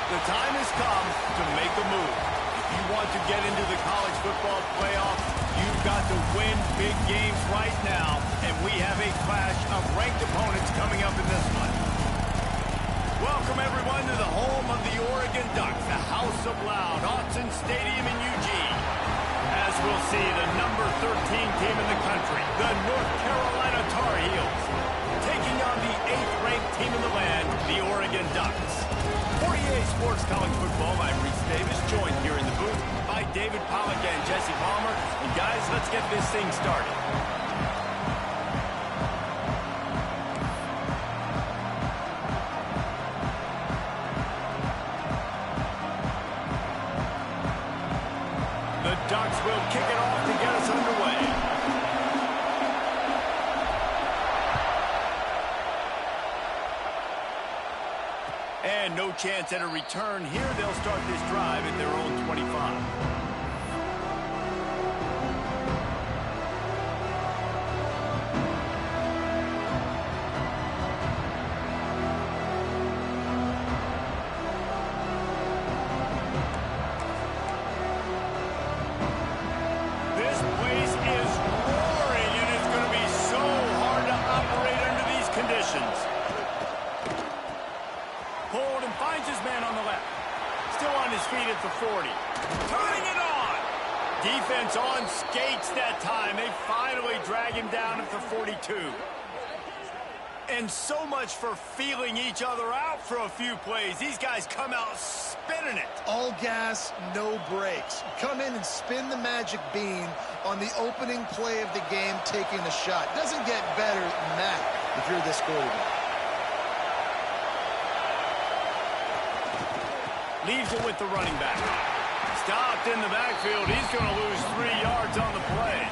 The time has come to make a move. If you want to get into the college football playoff, you've got to win big games right now, and we have a clash of ranked opponents coming up in this one. Welcome, everyone, to the home of the Oregon Ducks, the House of Loud, Autzen Stadium in Eugene. As we'll see, the number 13 team in the country, the North Carolina Tar Heels, taking on the 8th-ranked team in the land, the Oregon Ducks. For EA Sports College Football, I'm Reese Davis, joined here in the booth by David Pollack and Jesse Palmer. And guys, let's get this thing started. The Ducks will kick it off to get us underway. And no chance at a return here. They'll start this drive at their own 25. This place is roaring, and it's going to be so hard to operate under these conditions. Hold and finds his man on the left. Still on his feet at the 40. Turning it on. Defense on skates that time. They finally drag him down at the 42. And so much for feeling each other out for a few plays. These guys come out spinning it. All gas, no brakes. Come in and spin the magic bean on the opening play of the game, taking a shot. Doesn't get better than that if you're this quarterback. Leaves it with the running back. Stopped in the backfield. He's going to lose 3 yards on the play.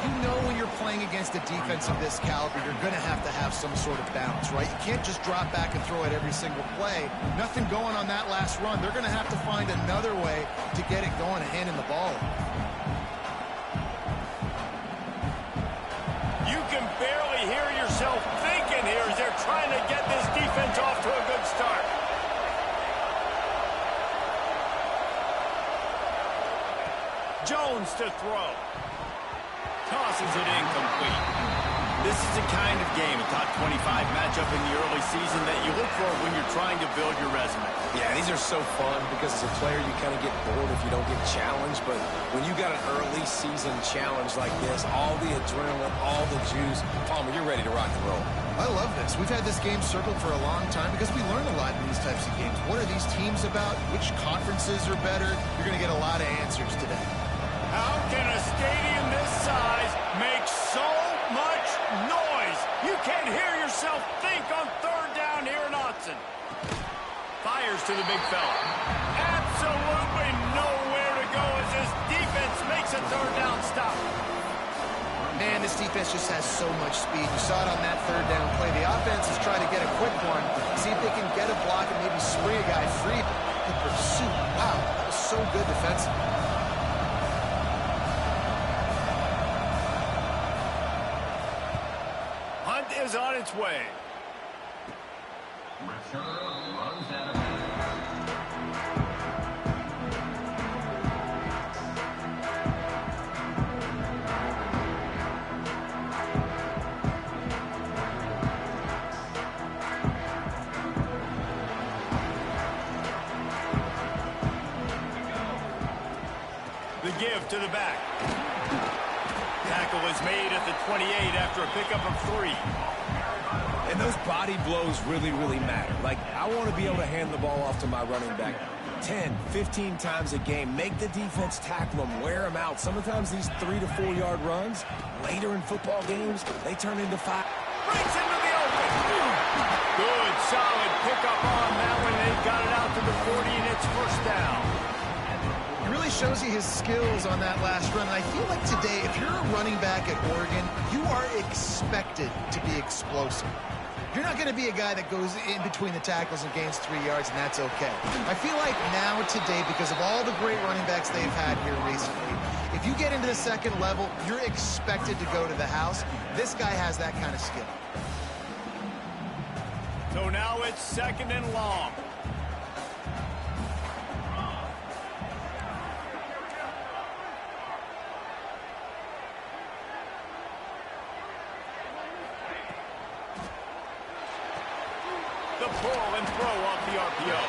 You know when you're playing against a defense of this caliber, you're going to have some sort of balance, right? You can't just drop back and throw it every single play. Nothing going on that last run. They're going to have to find another way to get it going and handing the ball. You can barely hear yourself thinking here as they're trying to get this defense off to a good start. Jones to throw. Tosses it incomplete. This is the kind of game, a top 25 matchup in the early season that you look for when you're trying to build your resume. Yeah, these are so fun because as a player you kind of get bored if you don't get challenged, but when you got an early season challenge like this, all the adrenaline, all the juice, Palmer, you're ready to rock and roll. I love this. We've had this game circled for a long time because we learn a lot in these types of games. What are these teams about? Which conferences are better? You're going to get a lot of answers today. How can a stadium this size make so much noise? You can't hear yourself think on 3rd down here in Autzen. Fires to the big fella. Absolutely nowhere to go as this defense makes a 3rd down stop. Man, this defense just has so much speed. You saw it on that 3rd down play. The offense is trying to get a quick one, see if they can get a block and maybe spring a guy free. The pursuit, wow, that was so good defensively. Is on its way. The give to the back. Tackle is made at the 28 after a pickup of 3. And those body blows really, really matter. Like, I want to be able to hand the ball off to my running back 10, 15 times a game. Make the defense tackle them, wear them out. Sometimes these 3 to 4 yard runs, later in football games, they turn into 5. Breaks into the open. Good, solid pickup on that one. They got it out to the 40, and it's 1st down. It really shows you his skills on that last run. And I feel like today, if you're a running back at Oregon, you are expected to be explosive. You're not going to be a guy that goes in between the tackles and gains 3 yards, and that's okay. I feel like now today, because of all the great running backs they've had here recently, if you get into the 2nd level, you're expected to go to the house. This guy has that kind of skill. So now it's 2nd and long. to pull and throw off the RPO.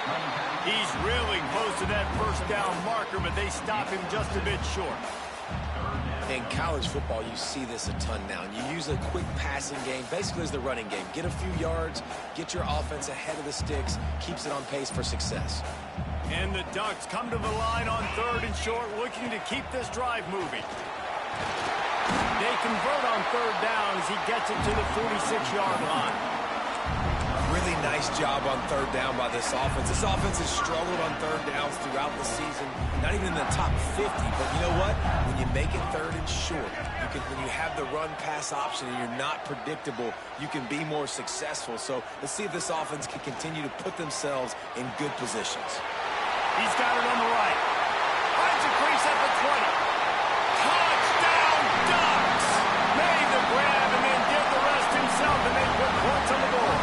He's really close to that first down marker, but they stop him just a bit short. In college football, you see this a ton now. And you use a quick passing game, basically as the running game. Get a few yards, get your offense ahead of the sticks, keeps it on pace for success. And the Ducks come to the line on 3rd and short, looking to keep this drive moving. They convert on 3rd down as he gets it to the 46-yard line. Really nice job on 3rd down by this offense. This offense has struggled on 3rd downs throughout the season, not even in the top 50. But you know what? When you make it 3rd and short, when you have the run-pass option and you're not predictable, you can be more successful. So let's see if this offense can continue to put themselves in good positions. He's got it on the right. Finds a crease at the 20. Touchdown, Ducks! Made the grab and then did the rest himself, and they put points on the board.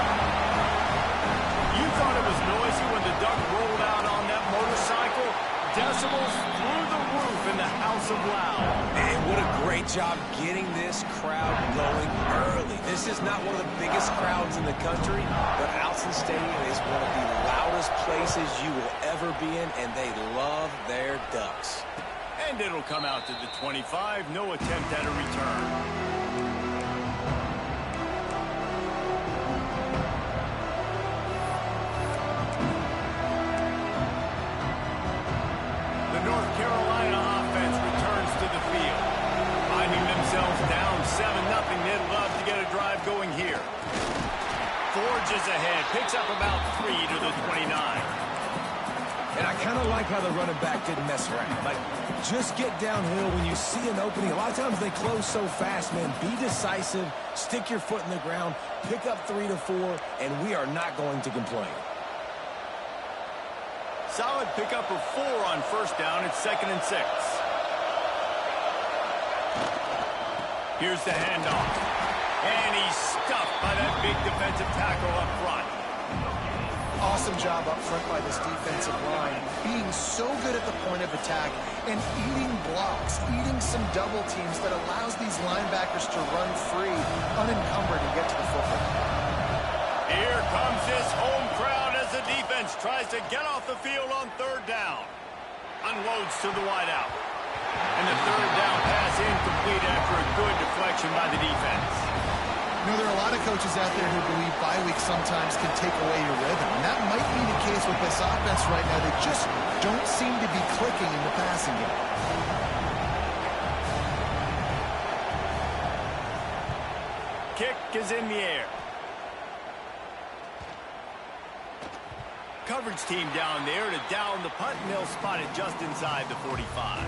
You thought it was noisy when the Duck rolled out on that motorcycle? Decibels through the roof in the House of Loud. Man, what a great job getting this crowd going early. This is not one of the biggest crowds in the country, but Alson Stadium is one of the loudest places you will ever be in, and they love their Ducks. And it'll come out to the 25. No attempt at a return. North Carolina offense returns to the field. Finding themselves down 7-0, they'd love to get a drive going here. Forges ahead, picks up about 3 to the 29. And I kind of like how the running back didn't mess around. Like, just get downhill when you see an opening. A lot of times they close so fast, man. Be decisive, stick your foot in the ground, pick up 3 to 4, and we are not going to complain. Solid pickup of 4 on 1st down. It's 2nd and 6. Here's the handoff. And he's stuffed by that big defensive tackle up front. Awesome job up front by this defensive line. Being so good at the point of attack and eating blocks, eating some double teams that allows these linebackers to run free, unencumbered, and get to the football. Here comes his home crowd as the defense tries to get off the field on 3rd down. Unloads to the wideout. And the 3rd down pass incomplete after a good deflection by the defense. You know, there are a lot of coaches out there who believe bye weeks sometimes can take away your rhythm. And that might be the case with this offense right now. They just don't seem to be clicking in the passing game. Kick is in the air. Coverage team down there to down the punt, and they'll spot it just inside the 45.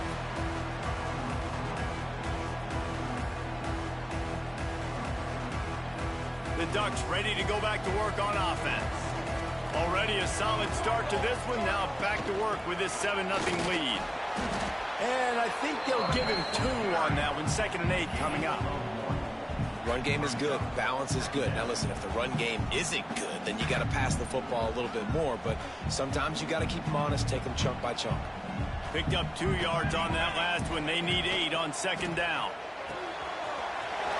The Ducks ready to go back to work on offense. Already a solid start to this one. Now back to work with this 7-0 lead. And I think they'll give him 2 on that one. 2nd and 8 coming up. Run game is good. Balance is good. Now, listen, if the run game isn't good, then you got to pass the football a little bit more. But sometimes you got to keep them honest, take them chunk by chunk. Picked up 2 yards on that last one. They need 8 on 2nd down.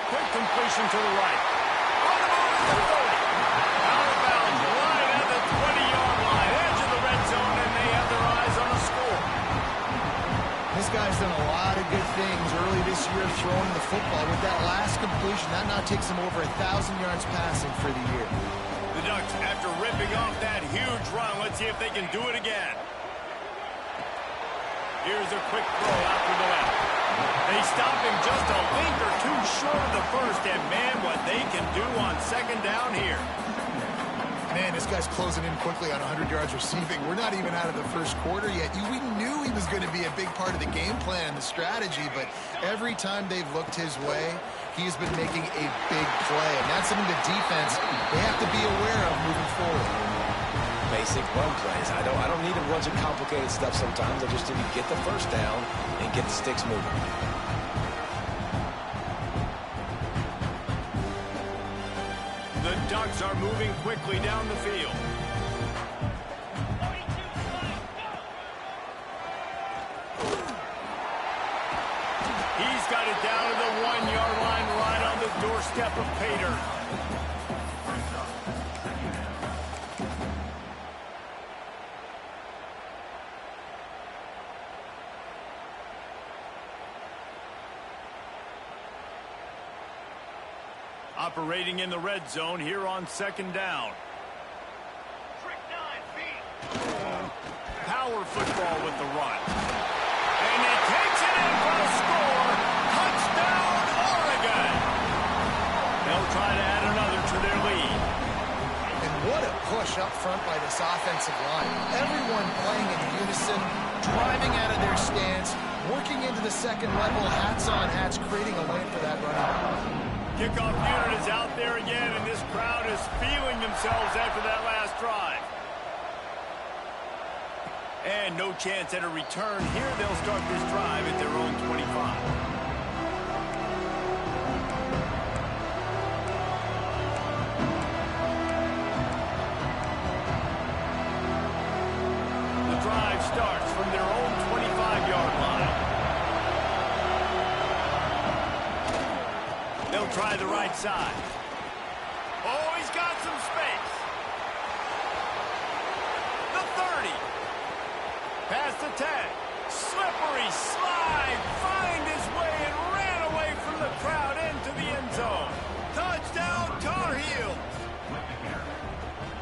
Quick completion to the right. On the move at the 30. Out of bounds, right at the 20-yard line. Edge of the red zone, and they have their eyes on a score. This guy's done a lot of good things early this year throwing the football. With that last completion, that now takes him over 1,000 yards passing for the year. The Ducks, after ripping off that huge run, let's see if they can do it again. Here's a quick throw out to the left. They stop him just a link or 2 short of the first, and man, what they can do on 2nd down here. Man, this guy's closing in quickly on 100 yards receiving. We're not even out of the first quarter yet. We knew he was going to be a big part of the game plan and the strategy, but every time they've looked his way, he's been making a big play. And that's something the defense, they have to be aware of moving forward. Basic run plays. I don't need a bunch of complicated stuff sometimes. I just need to get the first down and get the sticks moving. The Ducks are moving quickly down the field. He's got it down to the 1-yard line, right on the doorstep of Pater. Operating in the red zone here on second down. Power football with the run. And he takes it in for a score. Touchdown, Oregon. They'll try to add another to their lead. And what a push up front by this offensive line. Everyone playing in unison, driving out of their stance, working into the second level, hats on hats, creating a lane for that running back. Kickoff unit is out there again, and this crowd is feeling themselves after that last drive. And no chance at a return here. They'll start this drive at their own 25. The drive starts from their own 25-yard line. They'll try the right side. Oh, he's got some space. The 30. Past the 10. Slippery slide. Find his way and ran away from the crowd into the end zone. Touchdown, Tar Heels.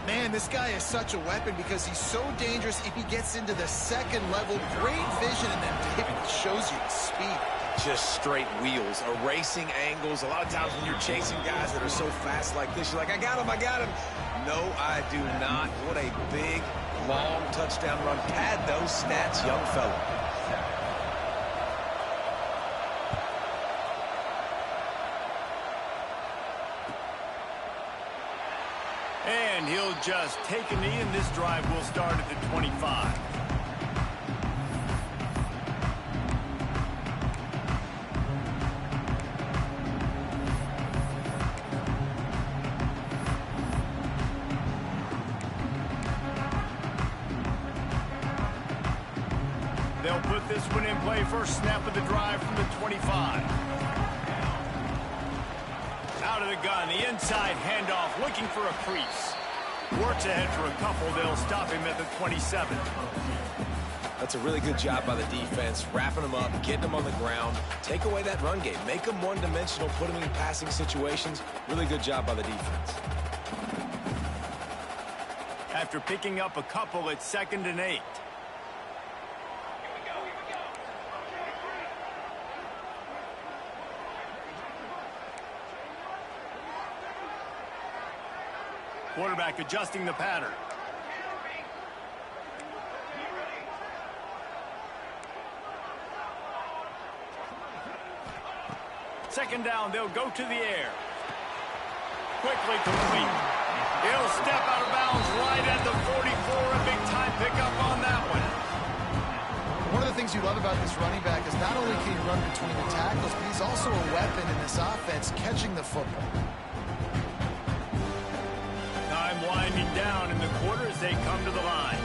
Man, this guy is such a weapon because he's so dangerous if he gets into the second level. Great vision, and then David shows you the speed. Just straight wheels, erasing angles. A lot of times when you're chasing guys that are so fast like this, you're like, I got him, I got him. No, I do not. What a big, long touchdown run. Pad those stats, young fella. And he'll just take a knee, and this drive will start at the 25. They'll put this one in play. First snap of the drive from the 25. Out of the gun, the inside handoff, looking for a crease. Works ahead for a couple. They'll stop him at the 27. That's a really good job by the defense, wrapping them up, getting them on the ground. Take away that run game. Make them one-dimensional, put them in passing situations. Really good job by the defense. After picking up a couple, it's 2nd and 8. Quarterback adjusting the pattern. Second down, they'll go to the air. Quickly complete. He'll step out of bounds right at the 44. A big-time pickup on that one. One of the things you love about this running back is not only can he run between the tackles, but he's also a weapon in this offense, catching the football. Time winding down in the quarter as they come to the line.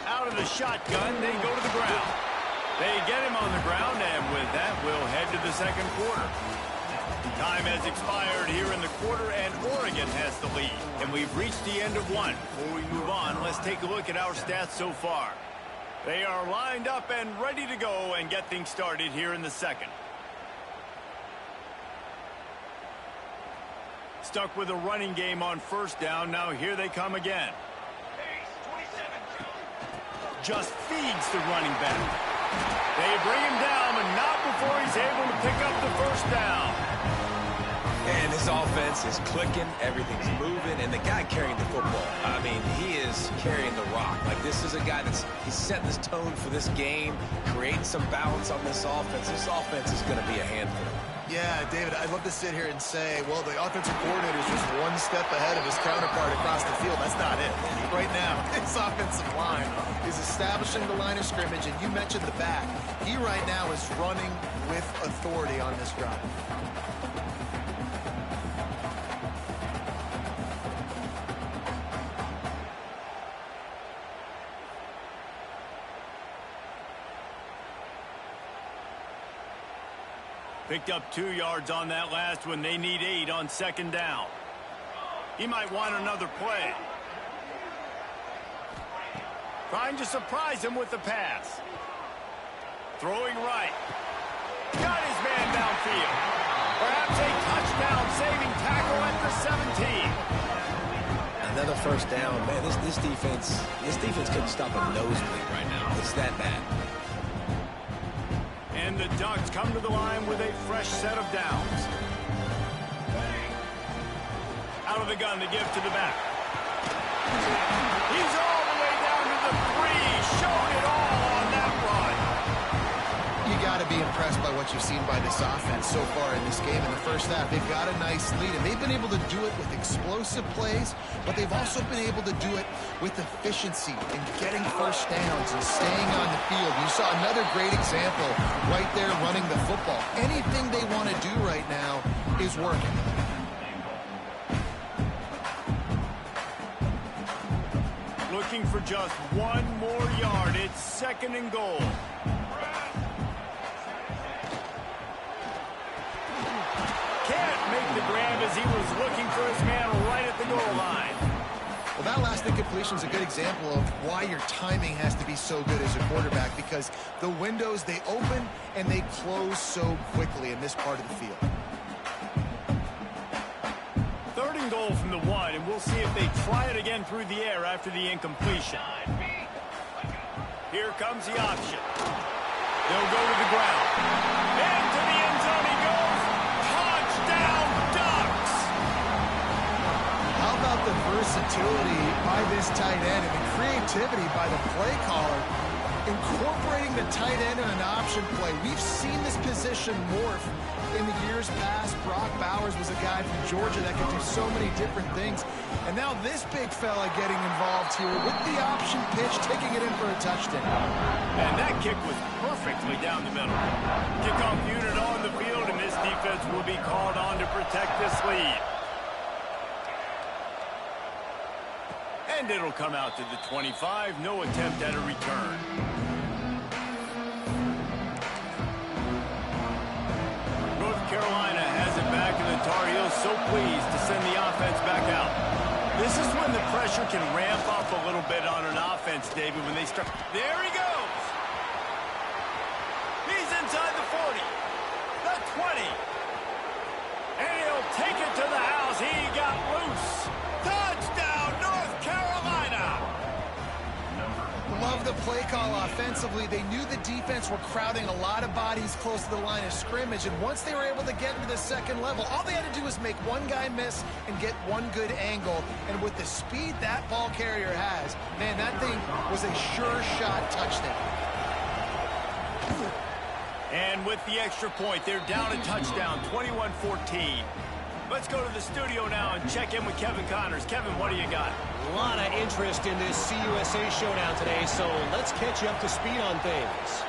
Out of the shotgun, they go to the ground. They get him on the ground, and with that, we'll head to the second quarter. Time has expired here in the quarter, and Oregon has the lead. And we've reached the end of one. Before we move on, let's take a look at our stats so far. They are lined up and ready to go and get things started here in the second. Stuck with a running game on first down. Now here they come again. Just feeds the running back. They bring him down, but not before he's able to pick up the first down. And his offense is clicking, everything's moving, and the guy carrying the football, I mean, he is carrying the rock. Like, this is a guy he's setting this tone for this game, creating some balance on this offense. This offense is going to be a handful. Yeah, David, I'd love to sit here and say, well, the offensive coordinator is just one step ahead of his counterpart across the field. That's not it. Right now, his offensive line is establishing the line of scrimmage, and you mentioned the back. He right now is running with authority on this drive. Picked up 2 yards on that last one. They need 8 on second down. He might want another play. Trying to surprise him with the pass. Throwing right. Got his man downfield. Perhaps a touchdown-saving tackle at the 17. Another first down. Man, this defense couldn't stop a nosebleed right now. It's that bad. And the Ducks come to the line with a fresh set of downs. Out of the gun to give to the back. He's all the way down to the 3. Showed it all on that run. You got to be impressed by what you've seen by this offense so far in this game. In the first half, they've got a nice lead, and they've been able to do it with explosive plays, but they've also been able to do it with efficiency and getting first downs and staying on the field. You saw another great example right there running the football. Anything they want to do right now is working. Looking for just one more yard. It's 2nd and goal. Can't make the grab as he was looking for his man right at the goal line. Well, that last incompletion is a good example of why your timing has to be so good as a quarterback, because the windows, they open and they close so quickly in this part of the field. 3rd and goal from the 1, and we'll see if they try it again through the air after the incompletion. Here comes the option. They'll go to the ground. Into the end zone he goes. Touchdown, Ducks! How about the versatility by this tight end and the creativity by the play caller, incorporating the tight end in an option play. We've seen this position morph in the years past. Brock Bowers was a guy from Georgia that could do so many different things. And now this big fella getting involved here with the option pitch, taking it in for a touchdown. And that kick was perfectly down the middle. Kickoff unit on the field, and this defense will be called on to protect this lead. And it'll come out to the 25. No attempt at a return. North Carolina has it back, and the Tar Heels so pleased to send the offense back out. This is when the pressure can ramp up a little bit on an offense, David, when they start. There he goes. He's inside the 40, the 20. And he'll take it to the house. He got loose. Touchdown, North Carolina. Love the play call offensively. They knew the defense were crowding a lot of bodies close to the line of scrimmage, and once they were able to get into the second level, all they had to do was make one guy miss and get one good angle. And with the speed that ball carrier has, man, that thing was a sure shot touchdown. And with the extra point, they're down a touchdown, 21-14. Let's go to the studio now and check in with Kevin Connors. Kevin, what do you got? A lot of interest in this CUSA showdown today, so let's catch you up to speed on things.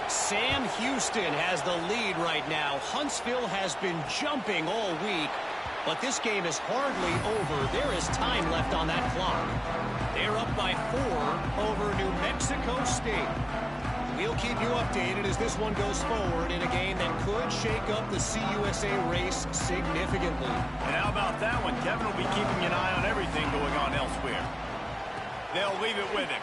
Sam Houston has the lead right now. Huntsville has been jumping all week, but this game is hardly over. There is time left on that clock. They're up by 4 over New Mexico State. We'll keep you updated as this one goes forward in a game that could shake up the CUSA race significantly. And how about that one? Kevin will be keeping an eye on everything going on elsewhere. They'll leave it with him.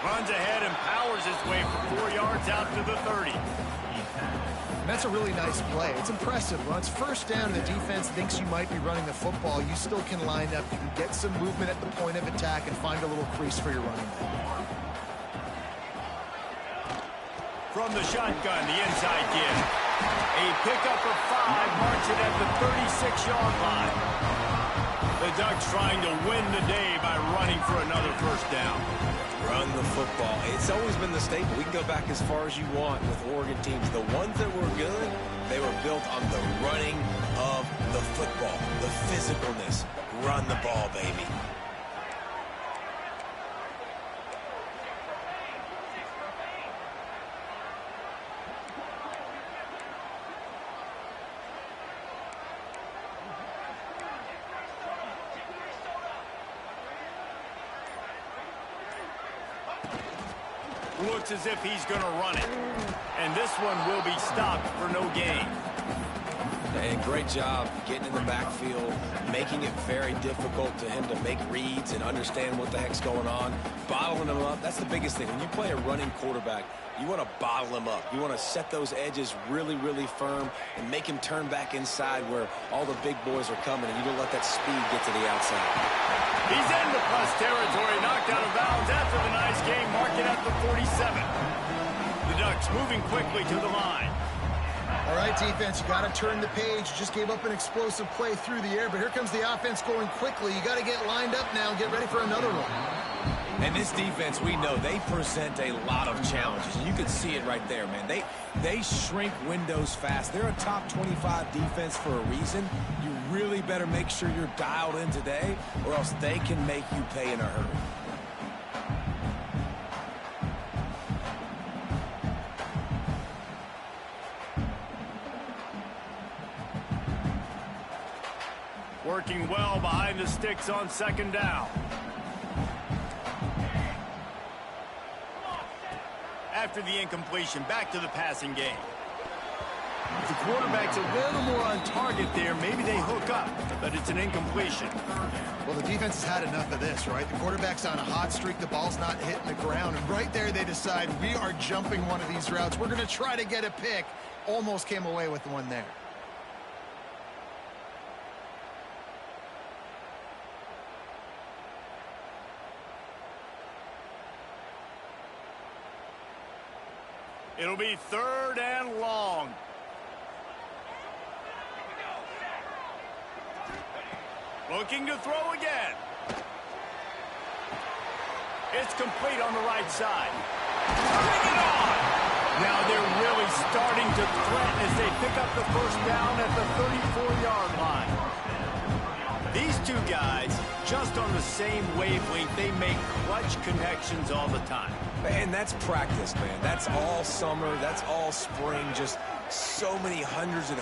Runs ahead and powers his way for 4 yards out to the 30. And that's a really nice play. It's impressive. When it's first down and the defense thinks you might be running the football, you still can line up. You can get some movement at the point of attack and find a little crease for your running back. From the shotgun, the inside give. A pickup of 5, marks it at the 36-yard line. The Ducks trying to win the day by running for another first down. Run the football. It's always been the staple. We can go back as far as you want with Oregon teams. The ones that were good, they were built on the running of the football, the physicalness. Run the ball, baby. Looks as if he's going to run it. And this one will be stopped for no gain. And great job getting in the backfield, making it very difficult to him to make reads and understand what the heck's going on, bottling him up. That's the biggest thing. When you play a running quarterback, you want to bottle him up. You want to set those edges really, really firm and make him turn back inside where all the big boys are coming, and you don't let that speed get to the outside. He's in the plus territory, knocked out of bounds after the nice game, marked it at the 47. The Ducks moving quickly to the line. All right, defense, you got to turn the page. You just gave up an explosive play through the air, but here comes the offense going quickly. You got to get lined up now and get ready for another one. And this defense, we know they present a lot of challenges. You can see it right there, man. They shrink windows fast. They're a top 25 defense for a reason. You really better make sure you're dialed in today, or else they can make you pay in a hurry. Working well behind the sticks on second down. After the incompletion, back to the passing game. If the quarterback's a little more on target there, maybe they hook up, but it's an incompletion. Well, the defense has had enough of this, right? The quarterback's on a hot streak. The ball's not hitting the ground. And right there, they decide, we are jumping one of these routes. We're going to try to get a pick. Almost came away with one there. It'll be third and long. Looking to throw again. It's complete on the right side. Bring it on! Now they're really starting to threaten as they pick up the first down at the 34-yard line. These two guys, just on the same wavelength, they make clutch connections all the time. And that's practice, man. That's all summer. That's all spring. Just so many hundreds and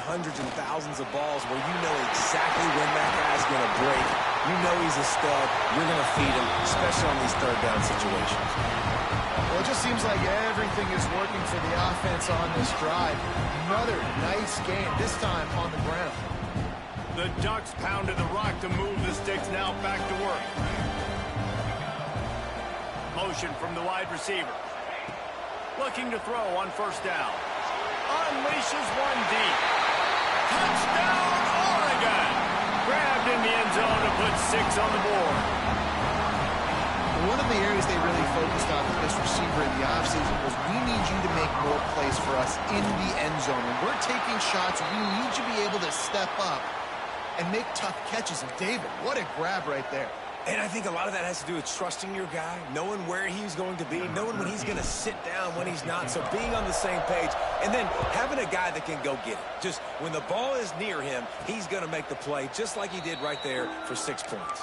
thousands of balls where you know exactly when that guy's going to break. You know he's a stud. You're going to feed him, especially on these third down situations. Well, it just seems like everything is working for the offense on this drive. Another nice game, this time on the ground. The Ducks pounded the rock to move the sticks, now back to work. Motion from the wide receiver. Looking to throw on first down. Unleashes one deep. Touchdown, Oregon! Grabbed in the end zone to put 6 on the board. One of the areas they really focused on with this receiver in the offseason was, we need you to make more plays for us in the end zone. When we're taking shots, we need you to be able to step up and make tough catches. And David, what a grab right there. And I think a lot of that has to do with trusting your guy, knowing where he's going to be, knowing when he's going to sit down, when he's not. So being on the same page, and then having a guy that can go get it. Just when the ball is near him, he's going to make the play, just like he did right there for 6 points.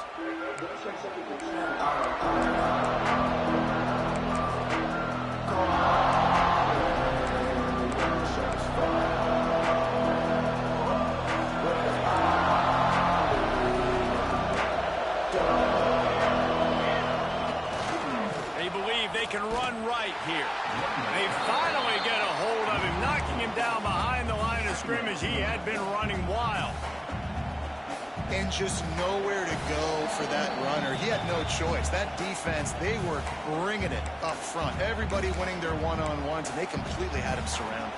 Can run right here. They finally get a hold of him, knocking him down behind the line of scrimmage. He had been running wild. And just nowhere to go for that runner. He had no choice. That defense, they were bringing it up front. Everybody winning their one-on-ones, and they completely had him surrounded.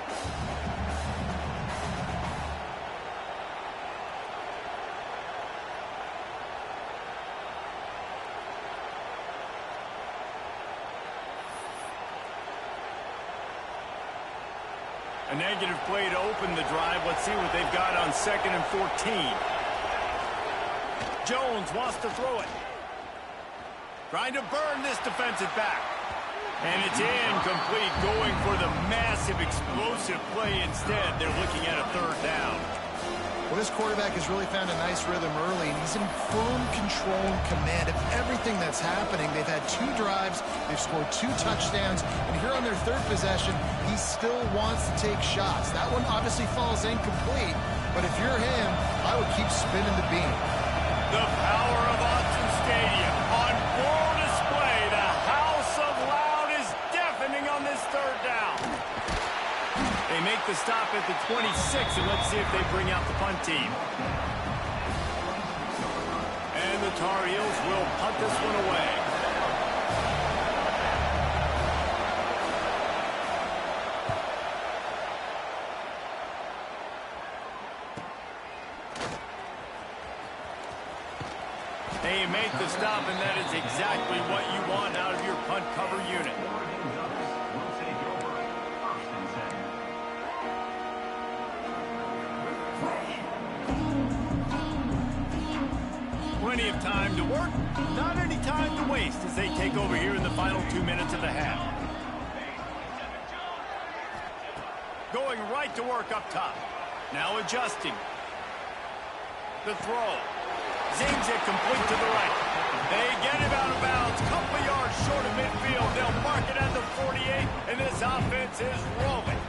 A negative play to open the drive. Let's see what they've got on 2nd and 14. Jones wants to throw it. Trying to burn this defensive back. And it's incomplete, going for the massive explosive play instead. They're looking at a third down. Well, this quarterback has really found a nice rhythm early, and he's in firm control and command of everything that's happening. They've had 2 drives, they've scored 2 touchdowns, and here on their 3rd possession, he still wants to take shots. That one obviously falls incomplete, but if you're him, I would keep spinning the beam. The power of Autzen Stadium on full display. The House of Loud is deafening on this third down. They make make the stop at the 26, and let's see if they bring out the punt team. And the Tar Heels will punt this one away. They make the stop, and that is exactly what you want out of your punt cover unit. Plenty of time to work, not any time to waste as they take over here in the final 2 minutes of the half. Going right to work up top. Now adjusting. The throw. Zings it complete to the right. They get him out of bounds. Couple yards short of midfield. They'll mark it at the 48, and this offense is rolling.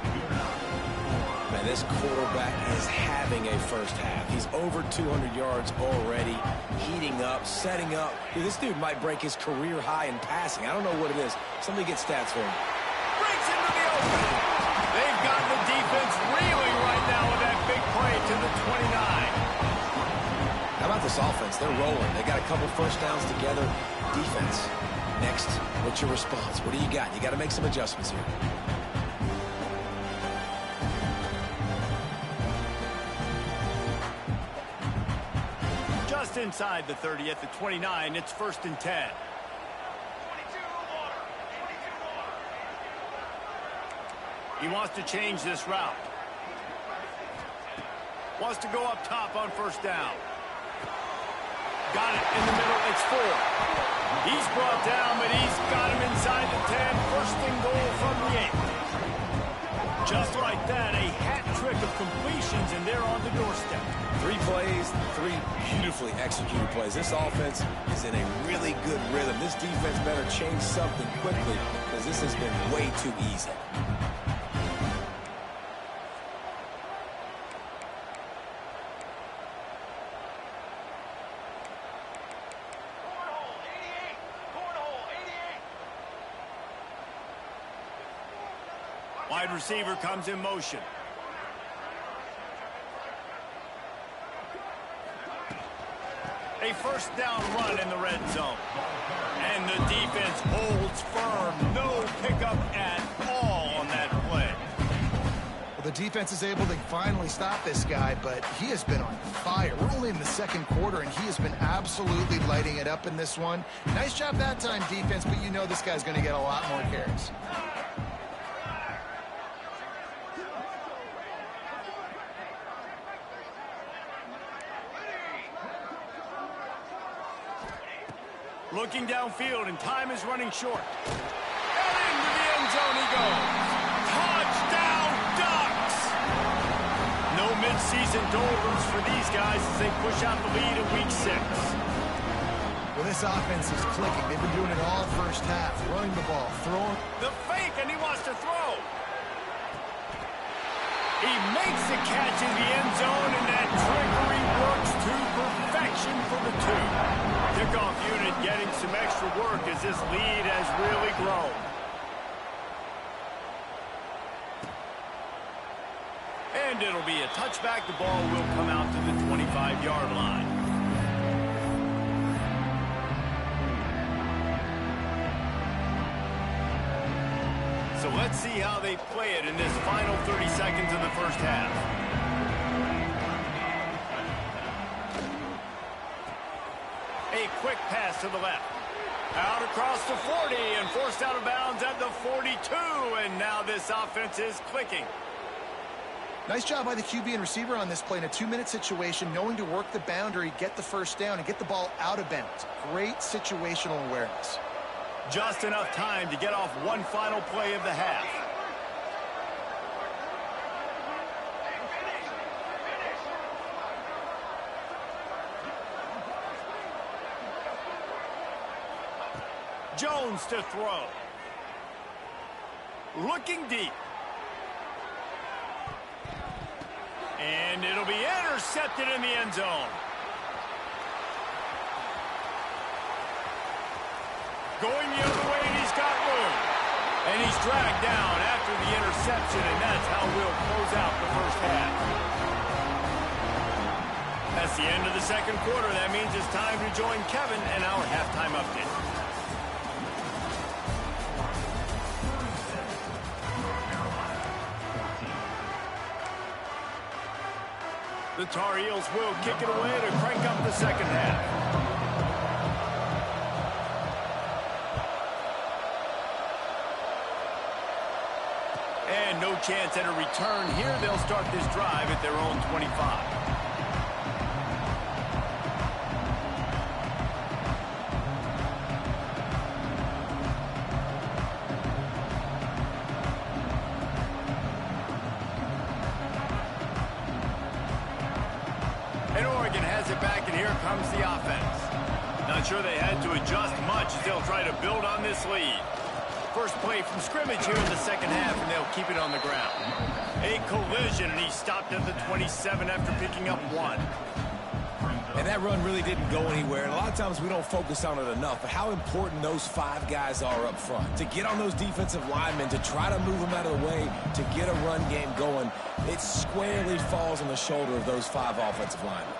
Man, this quarterback is having a first half. He's over 200 yards already, heating up, setting up. Dude, this dude might break his career high in passing. I don't know what it is. Somebody get stats for him. Breaks into the open. They've got the defense reeling right now with that big play to the 29. How about this offense? They're rolling. They got a couple first downs together. Defense. Next, what's your response? What do you got? You got to make some adjustments here. Just inside the 30 at the 29. It's 1st and 10. He wants to change this route. Wants to go up top on 1st down. Got it in the middle. It's 4. He's brought down, but he's got him inside the 10. 1st and goal from the 8. Just like that, a hat trick of completions, and they're on the doorstep. 3 plays, 3 beautifully executed plays. This offense is in a really good rhythm. This defense better change something quickly because this has been way too easy. Wide receiver comes in motion. A 1st down run in the red zone. And the defense holds firm. No pickup at all on that play. Well, the defense is able to finally stop this guy, but he has been on fire. We're only in the 2nd quarter, and he has been absolutely lighting it up in this one. Nice job that time, defense, but you know this guy's going to get a lot more carries. Looking downfield, and time is running short. And into the end zone he goes. Touchdown, Ducks! No midseason doldrums for these guys as they push out the lead in Week 6. Well, this offense is clicking. They've been doing it all 1st half. Running the ball, throwing. The fake, and he wants to throw. He makes the catch in the end zone, and that trickery works to perfection for the 2. Kickoff unit getting some extra work as this lead has really grown. And it'll be a touchback. The ball will come out to the 25-yard line. So let's see how they play it in this final 30 seconds of the 1st half. A quick pass to the left. Out across the 40 and forced out of bounds at the 42. And now this offense is clicking. Nice job by the QB and receiver on this play in a 2-minute situation, knowing to work the boundary, get the 1st down, and get the ball out of bounds. Great situational awareness. Just enough time to get off one final play of the half. Jones to throw. Looking deep. And it'll be intercepted in the end zone. Going the other way, and he's got room. And he's dragged down after the interception, and that's how we'll close out the first half. That's the end of the second quarter. That means it's time to join Kevin and our halftime update. The Tar Heels will kick it away to crank up the second half. And no chance at a return here. They'll start this drive at their own 25. And Oregon has it back, and here comes the offense. Not sure they had to adjust much as they'll try to build on this lead. First play from scrimmage here in the second half, and they'll keep it on the ground. A collision, and he stopped at the 27 after picking up 1. And that run really didn't go anywhere. And a lot of times we don't focus on it enough, but how important those 5 guys are up front. To get on those defensive linemen, to try to move them out of the way, to get a run game going, it squarely falls on the shoulder of those 5 offensive linemen.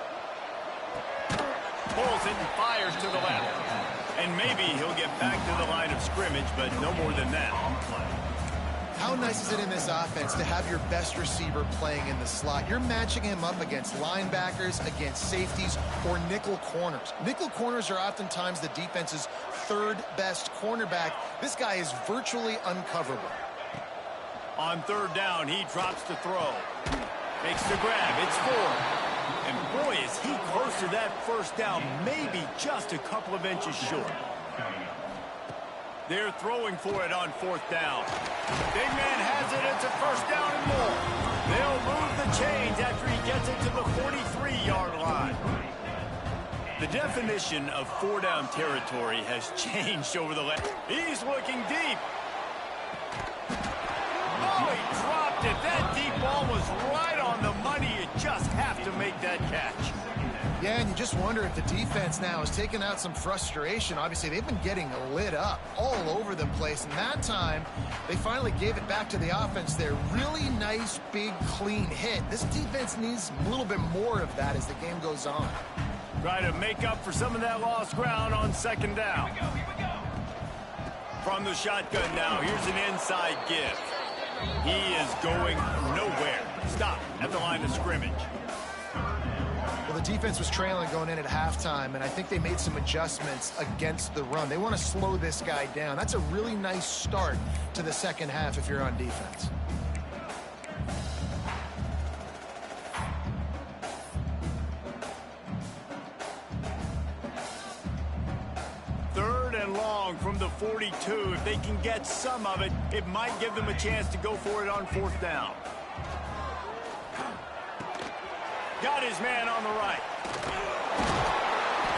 Pulls it and fires to the left. And maybe he'll get back to the line of scrimmage, but no more than that. How nice is it in this offense to have your best receiver playing in the slot? You're matching him up against linebackers, against safeties, or nickel corners. Nickel corners are oftentimes the defense's 3rd best cornerback. This guy is virtually uncoverable. On 3rd down, he drops to throw. Makes the grab. It's 4. And boy, is he close to that first down, maybe just a couple of inches short. They're throwing for it on 4th down. Big man has it. It's a first down and more. They'll move the chains after he gets it to the 43-yard line. The definition of 4-down territory has changed over the last. He's looking deep. Oh, he dropped it. That deep ball was right on the money. You just have to make that catch. Yeah, and you just wonder if the defense now has taken out some frustration. Obviously, they've been getting lit up all over the place. And that time, they finally gave it back to the offense there. Really nice, big, clean hit. This defense needs a little bit more of that as the game goes on. Try to make up for some of that lost ground on 2nd down. Here we go. From the shotgun now, here's an inside give. He is going nowhere. Stop at the line of scrimmage. Well, the defense was trailing going in at halftime, and I think they made some adjustments against the run. They want to slow this guy down. That's a really nice start to the second half if you're on defense. From the 42, if they can get some of it, it might give them a chance to go for it on 4th down. Got his man on the right.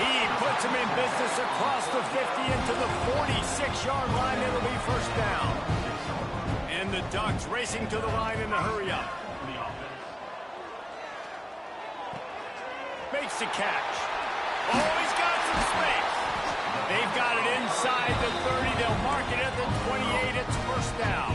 He puts him in business across the 50 into the 46-yard line. It'll be first down. And the Ducks racing to the line in a hurry up. Makes the catch. Oh, he's got some space. They've got it inside the 30. They'll mark it at the 28. It's first down.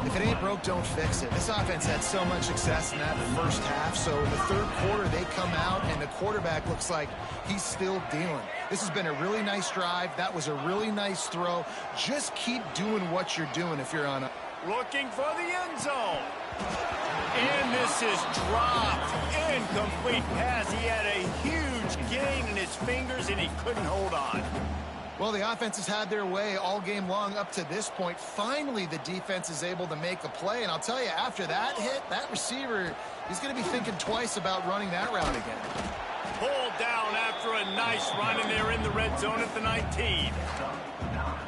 If it ain't broke, don't fix it. This offense had so much success in that first half, so in the 3rd quarter, they come out, and the quarterback looks like he's still dealing. This has been a really nice drive. That was a really nice throw. Just keep doing what you're doing if you're on a... Looking for the end zone. And this is dropped. Incomplete pass. He had a huge gain in his fingers, and he couldn't hold on. Well, the offense has had their way all game long up to this point. Finally, the defense is able to make a play. And I'll tell you, after that hit, that receiver, he's going to be thinking twice about running that route again. Pulled down after a nice run, and they're in the red zone at the 19.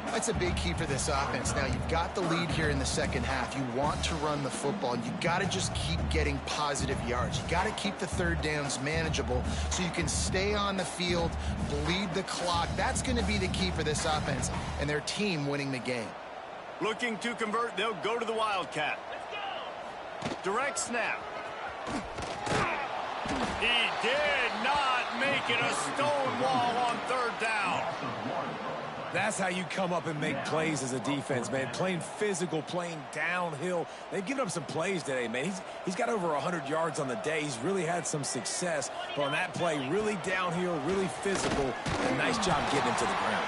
That's a big key for this offense. Now, you've got the lead here in the second half. You want to run the football, and you got to just keep getting positive yards. You got to keep the 3rd downs manageable so you can stay on the field, bleed the clock. That's going to be the key for this offense and their team winning the game. Looking to convert, they'll go to the Wildcat. Direct snap. He did not make it. A stone wall on 3rd down. That's how you come up and make plays as a defense, man. Playing physical, playing downhill. They've given up some plays today, man. He's got over 100 yards on the day. He's really had some success. But on that play, really downhill, really physical. A nice job getting him to the ground.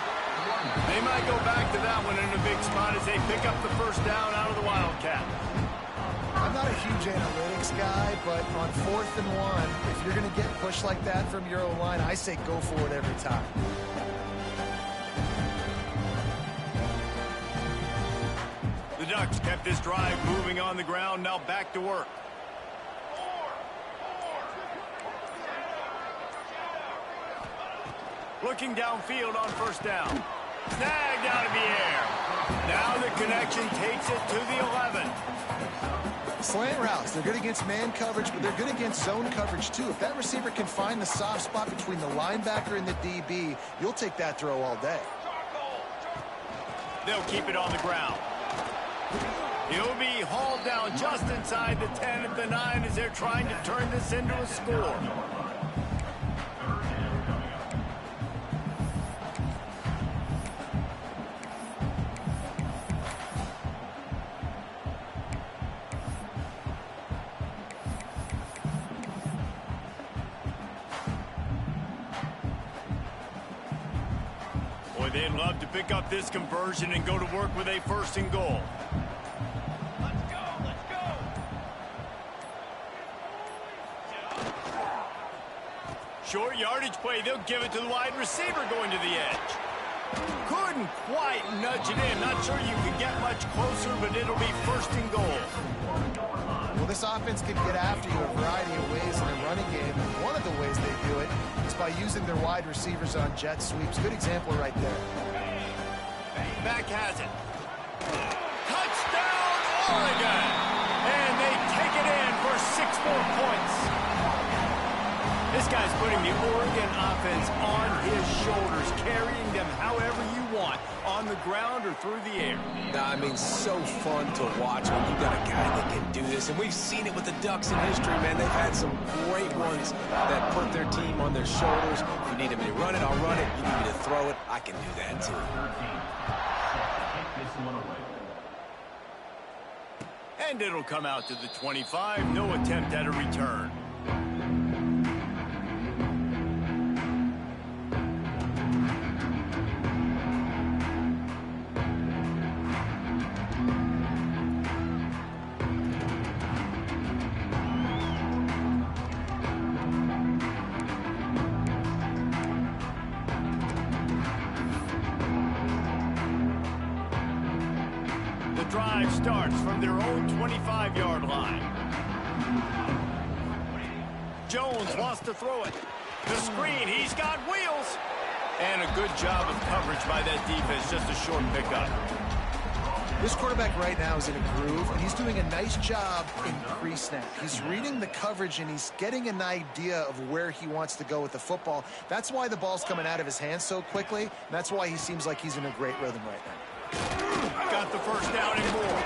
They might go back to that one in a big spot as they pick up the first down out of the Wildcat. I'm not a huge analytics guy, but on 4th and 1, if you're going to get pushed like that from your O-line, I say go for it every time. The Ducks kept this drive moving on the ground, now back to work. Looking downfield on first down. Snagged out of the air. Now the connection takes it to the 11. Slant routes, they're good against man coverage, but they're good against zone coverage too. If that receiver can find the soft spot between the linebacker and the DB, you'll take that throw all day. They'll keep it on the ground. He'll be hauled down just inside the 10 at the 9 as they're trying to turn this into a score. Boy, they'd love to pick up this conversion and go to work with a 1st and goal. Short yardage play, they'll give it to the wide receiver going to the edge. Couldn't quite nudge it in. Not sure you can get much closer, but it'll be 1st and goal. Well, this offense can get after you a variety of ways in a running game. One of the ways they do it is by using their wide receivers on jet sweeps. Good example right there. Back has it. Touchdown, Oregon! And they take it in for 6 more points. This guy's putting the Oregon offense on his shoulders, carrying them however you want, on the ground or through the air. I mean, so fun to watch when you've got a guy that can do this. And we've seen it with the Ducks in history, man. They've had some great ones that put their team on their shoulders. If you need me to run it, I'll run it. You need me to throw it, I can do that too. And it'll come out to the 25. No attempt at a return. Drive starts from their own 25-yard line. Jones wants to throw it. The screen, he's got wheels. And a good job of coverage by that defense, just a short pickup. This quarterback right now is in a groove, and he's doing a nice job in pre-snap. He's reading the coverage, and he's getting an idea of where he wants to go with the football. That's why the ball's coming out of his hands so quickly, and that's why he seems like he's in a great rhythm right now. Got the first down and more.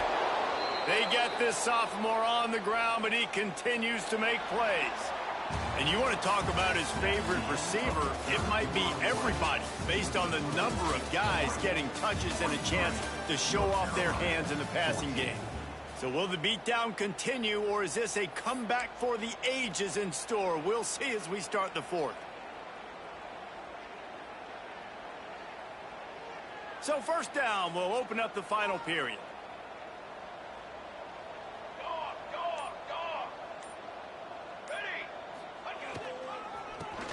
They get this sophomore on the ground, but he continues to make plays. And you want to talk about his favorite receiver, it might be everybody based on the number of guys getting touches and a chance to show off their hands in the passing game. So will the beatdown continue, or is this a comeback for the ages in store? We'll see as we start the 4th. So 1st down will open up the final period.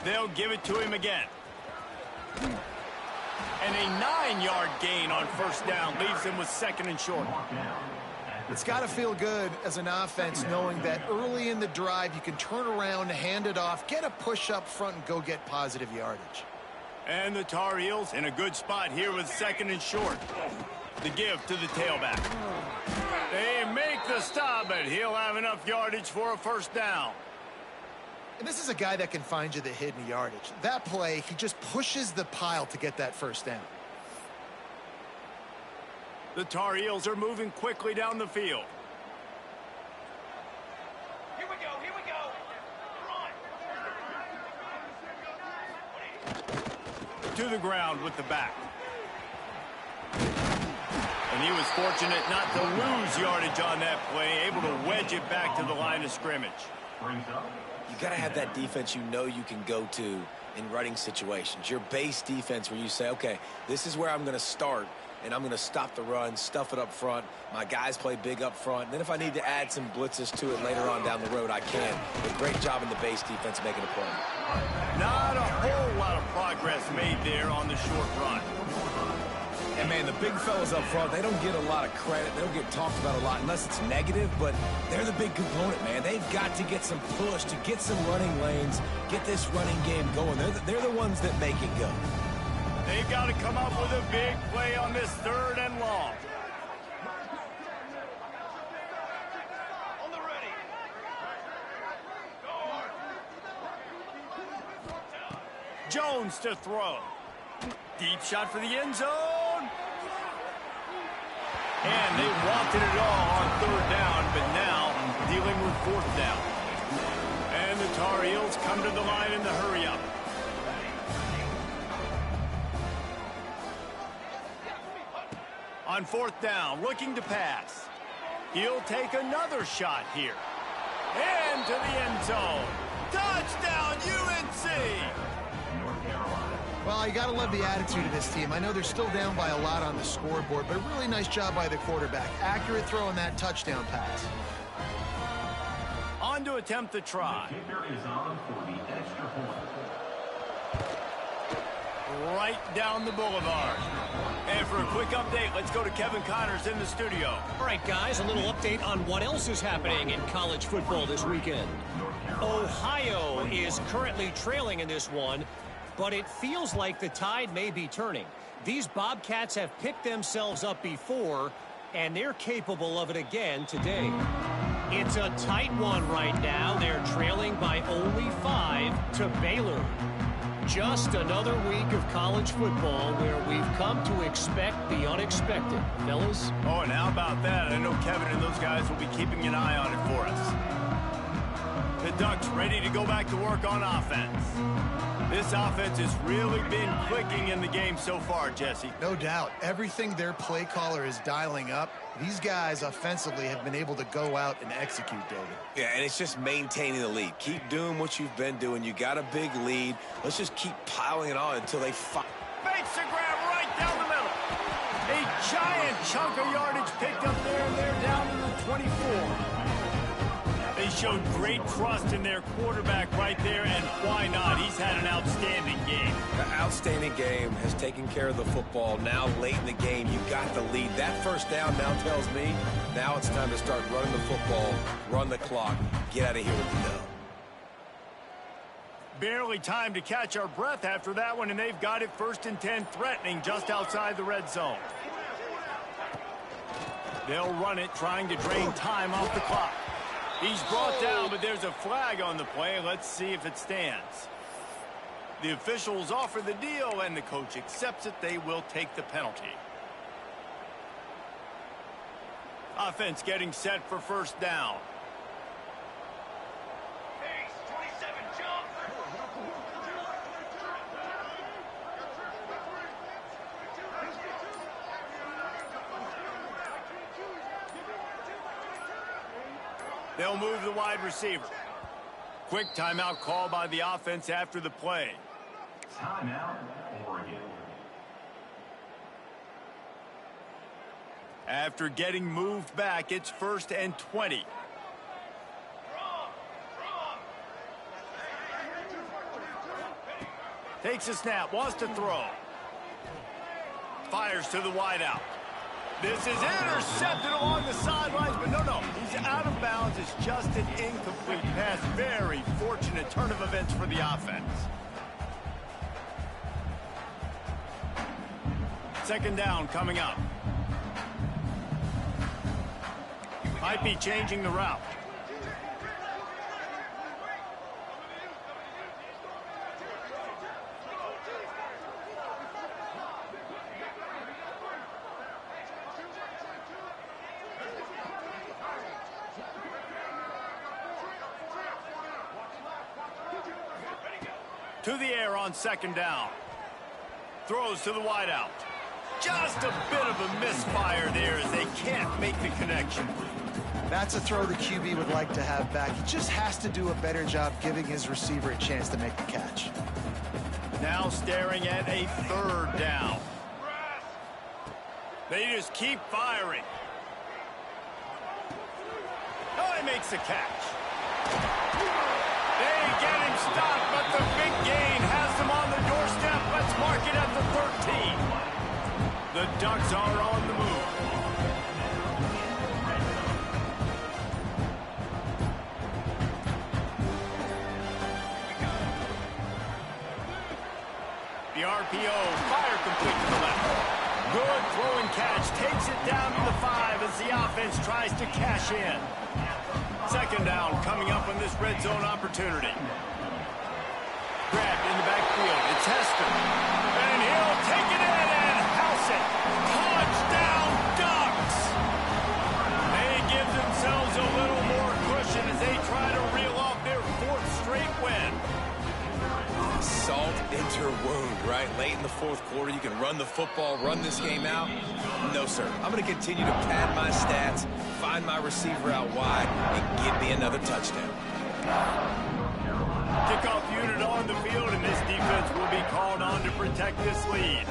They'll give it to him again. And a 9-yard gain on 1st down leaves him with 2nd and short. It's got to feel good as an offense knowing that early in the drive you can turn around, hand it off, get a push up front, and go get positive yardage. And the Tar Heels in a good spot here with 2nd and short. The give to the tailback. They make the stop, but he'll have enough yardage for a 1st down. And this is a guy that can find you the hidden yardage. That play, he just pushes the pile to get that 1st down. The Tar Heels are moving quickly down the field. Here we go, here we go. Run. To the ground with the back. And he was fortunate not to lose yardage on that play, able to wedge it back to the line of scrimmage. You got to have that defense you know you can go to in running situations. Your base defense where you say, okay, this is where I'm going to start, and I'm going to stop the run, stuff it up front. My guys play big up front. And then if I need to add some blitzes to it later on down the road, I can. But great job in the base defense making a play. Not a whole lot of progress made there on the short run. And, man, the big fellas up front, they don't get a lot of credit. They don't get talked about a lot unless it's negative, but they're the big component, man. They've got to get some push, to get some running lanes, get this running game going. They're the ones that make it go. They've got to come up with a big play on this 3rd and long. On the ready. Jones to throw. Deep shot for the end zone. And they wanted it all on 3rd down, but now dealing with 4th down. And the Tar Heels come to the line in the hurry-up. On 4th down, looking to pass. He'll take another shot here. And to the end zone. Touchdown, UNC! Well, you got to love the attitude of this team. I know they're still down by a lot on the scoreboard, but a really nice job by the quarterback. Accurate throw on that touchdown pass. On to attempt the try. Right down the boulevard. And for a quick update, let's go to Kevin Connors in the studio. All right, guys, a little update on what else is happening in college football this weekend. Ohio is currently trailing in this one, but it feels like the tide may be turning. These Bobcats have picked themselves up before, and they're capable of it again today. It's a tight one right now. They're trailing by only 5 to Baylor. Just another week of college football where we've come to expect the unexpected, fellas. Oh, and how about that? I know Kevin and those guys will be keeping an eye on it for us. The Ducks ready to go back to work on offense. This offense has really been clicking in the game so far, Jesse. No doubt. Everything their play caller is dialing up, these guys offensively have been able to go out and execute, David. Yeah, and it's just maintaining the lead. Keep doing what you've been doing. You got a big lead. Let's just keep piling it on until they fight. Fakes the grab right down the middle. A giant chunk of yardage picked up there, and they're down to the 24. They showed great trust in their quarterback right there, and why not? He's had an outstanding game. The outstanding game has taken care of the football. Now, late in the game, you got the lead. That first down now tells me now it's time to start running the football, run the clock, get out of here with the dub. Barely time to catch our breath after that one, and they've got it 1st and 10, threatening just outside the red zone. They'll run it, trying to drain time off the clock. He's brought down, but there's a flag on the play. Let's see if it stands. The officials offer the deal, and the coach accepts it. They will take the penalty. Offense getting set for 1st down. Pace, 27, jump. They'll move the wide receiver. Quick timeout call by the offense after the play. Timeout, Oregon. After getting moved back, it's 1st and 20. Takes a snap, wants to throw. Fires to the wideout. This is intercepted along the sidelines, but no, he's out of bounds. It's just an incomplete pass. Very fortunate turn of events for the offense. 2nd down coming up. Might be changing the route. To the air on 2nd down. Throws to the wideout. Just a bit of a misfire there as they can't make the connection. That's a throw the QB would like to have back. He just has to do a better job giving his receiver a chance to make the catch. Now staring at a third down. They just keep firing. Oh, he makes the catch. They get him stopped, but the big gain has them on the doorstep. Let's mark it at the 13. The Ducks are on the move. The RPO, fire complete to the left. Good throw and catch, takes it down to the 5 as the offense tries to cash in. Second down coming up on this red zone opportunity. Grabbed in the backfield, it's Hester. And he'll take it in and house it. Touchdown Ducks! They give themselves a little more cushion as they try to reel off their 4th straight win. Salt into her wound, right? Late in the 4th quarter, you can run the football, run this game out. No, sir. I'm going to continue to pad my stats, find my receiver out wide, and give me another touchdown. Kickoff unit on the field, and this defense will be called on to protect this lead.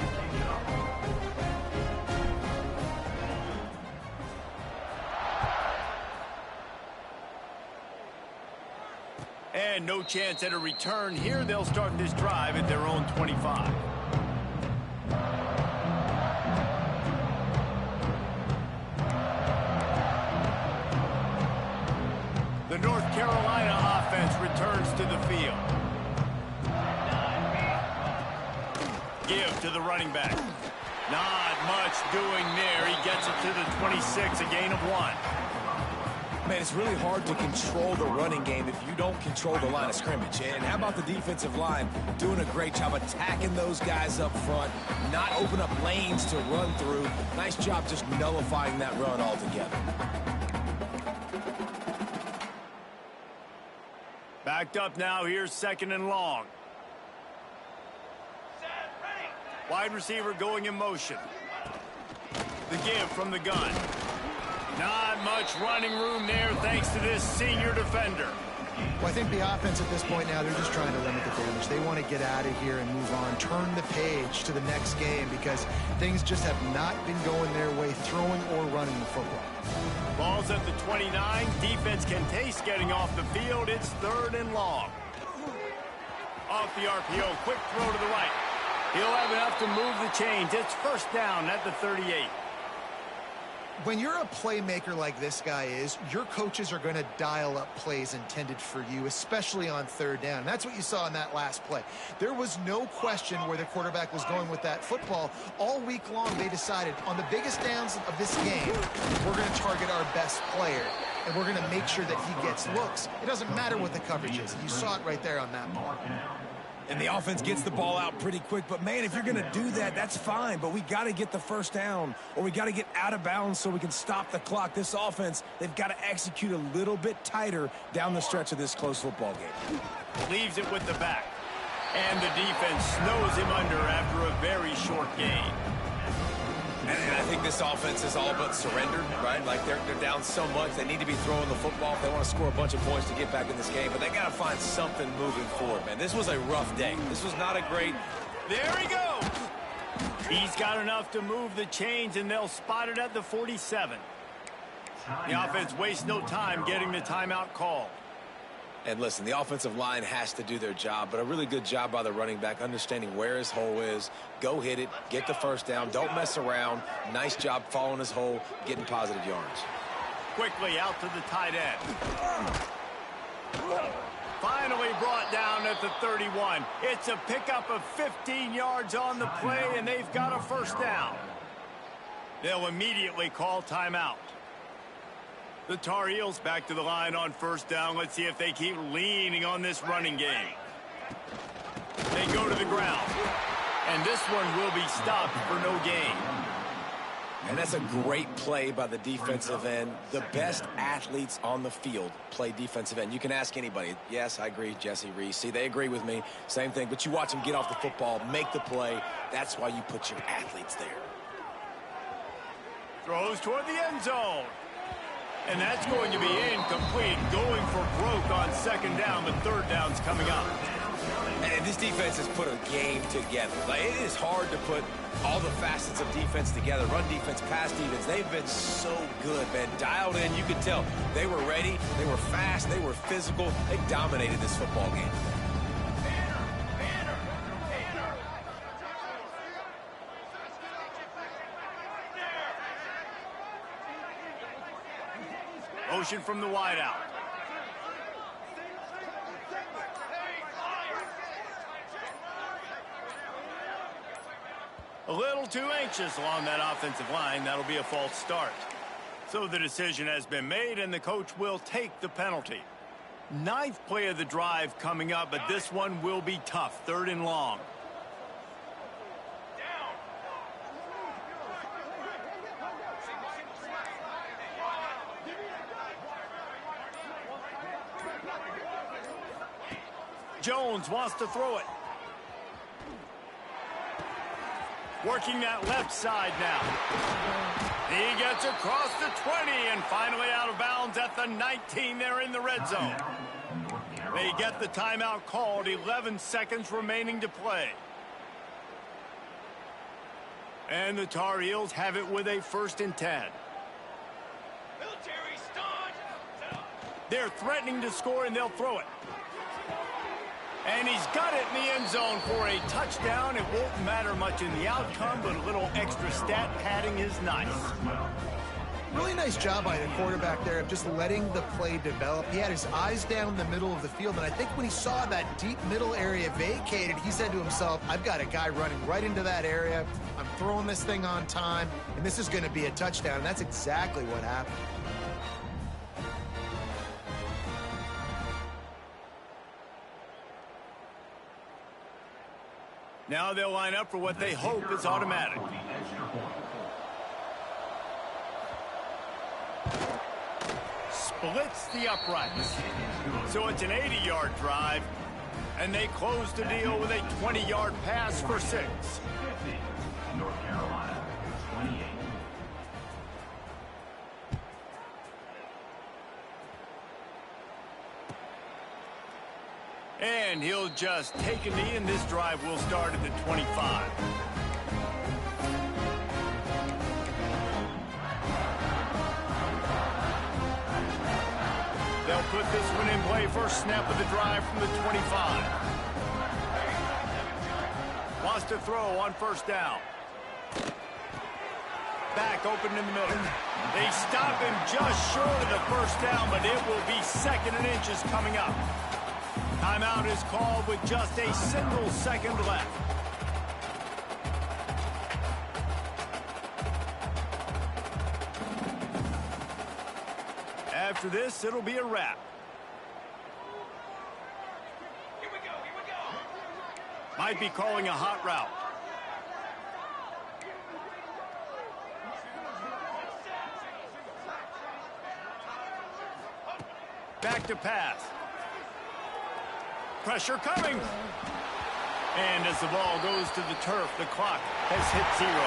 And no chance at a return here. They'll start this drive at their own 25. The North Carolina offense returns to the field. Give to the running back. Not much doing there. He gets it to the 26, a gain of 1. Man, it's really hard to control the running game if you don't control the line of scrimmage. And how about the defensive line doing a great job attacking those guys up front, not open up lanes to run through. Nice job just nullifying that run altogether. Backed up now. Here's 2nd and long. Wide receiver going in motion. The give from the gun. Not much running room there thanks to this senior defender. Well, I think the offense at this point now, they're just trying to limit the damage. They want to get out of here and move on, turn the page to the next game because things just have not been going their way, throwing or running the football. Ball's at the 29. Defense can taste getting off the field. It's 3rd and long. Off the RPO, quick throw to the right. He'll have enough to move the chains. It's 1st down at the 38. When you're a playmaker like this guy is, your coaches are going to dial up plays intended for you, especially on 3rd down. And that's what you saw in that last play. There was no question where the quarterback was going with that football. All week long, they decided on the biggest downs of this game, we're going to target our best player, and we're going to make sure that he gets looks. It doesn't matter what the coverage is. You saw it right there on that ball. And the offense gets the ball out pretty quick. But, man, if you're going to do that, that's fine. But we got to get the 1st down, or we got to get out of bounds so we can stop the clock. This offense, they've got to execute a little bit tighter down the stretch of this close football game. Leaves it with the back. And the defense snows him under after a very short gain. And I think this offense is all but surrendered, right? Like they're down so much, they need to be throwing the football if they want to score a bunch of points to get back in this game. But they got to find something moving forward, man. This was a rough day. This was not a great. There he goes. He's got enough to move the chains, and they'll spot it at the 47. The offense wastes no time getting the timeout call. And listen, the offensive line has to do their job, but a really good job by the running back understanding where his hole is. Go hit it, get the 1st down, don't mess around. Nice job following his hole, getting positive yards. Quickly out to the tight end. Finally brought down at the 31. It's a pickup of 15 yards on the play, and they've got a 1st down. They'll immediately call timeout. The Tar Heels back to the line on 1st down. Let's see if they keep leaning on this running game. They go to the ground. And this one will be stopped for no gain. And that's a great play by the defensive end. The best athletes on the field play defensive end. You can ask anybody. Yes, I agree, Jesse Reese. See, they agree with me. Same thing. But you watch them get off the football, make the play. That's why you put your athletes there. Throws toward the end zone. And that's going to be incomplete. Going for broke on second down, but third down's coming up. And this defense has put a game together. Like, it is hard to put all the facets of defense together. Run defense, pass defense. They've been so good, man. Dialed in, you could tell. They were ready. They were fast. They were physical. They dominated this football game. Motion from the wideout. A little too anxious along that offensive line. That'll be a false start. So the decision has been made, and the coach will take the penalty. Ninth play of the drive coming up, but this one will be tough. Third and long. Jones wants to throw it. Working that left side now. He gets across the 20 and finally out of bounds at the 19 there in the red zone. They get the timeout called. 11 seconds remaining to play. And the Tar Heels have it with a 1st and 10. Military stun. They're threatening to score, and they'll throw it. And he's got it in the end zone for a touchdown. It won't matter much in the outcome, but a little extra stat padding is nice. Really nice job by the quarterback there of just letting the play develop. He had his eyes down the middle of the field, and I think when he saw that deep middle area vacated, he said to himself, I've got a guy running right into that area. I'm throwing this thing on time, and this is going to be a touchdown. And that's exactly what happened. Now they'll line up for what they hope is automatic. Splits the uprights. So it's an 80-yard drive, and they close the deal with a 20-yard pass for 6. North Carolina, 28. And he'll just take a knee, and this drive will start at the 25. They'll put this one in play. First snap of the drive from the 25. Wants to throw on 1st down. Back open in the middle. They stop him just short of the 1st down, but it will be 2nd and inches coming up. Timeout is called with just a single second left. After this, it'll be a wrap. Here we go. Might be calling a hot route. Back to pass. Pressure coming. And as the ball goes to the turf, the clock has hit 0.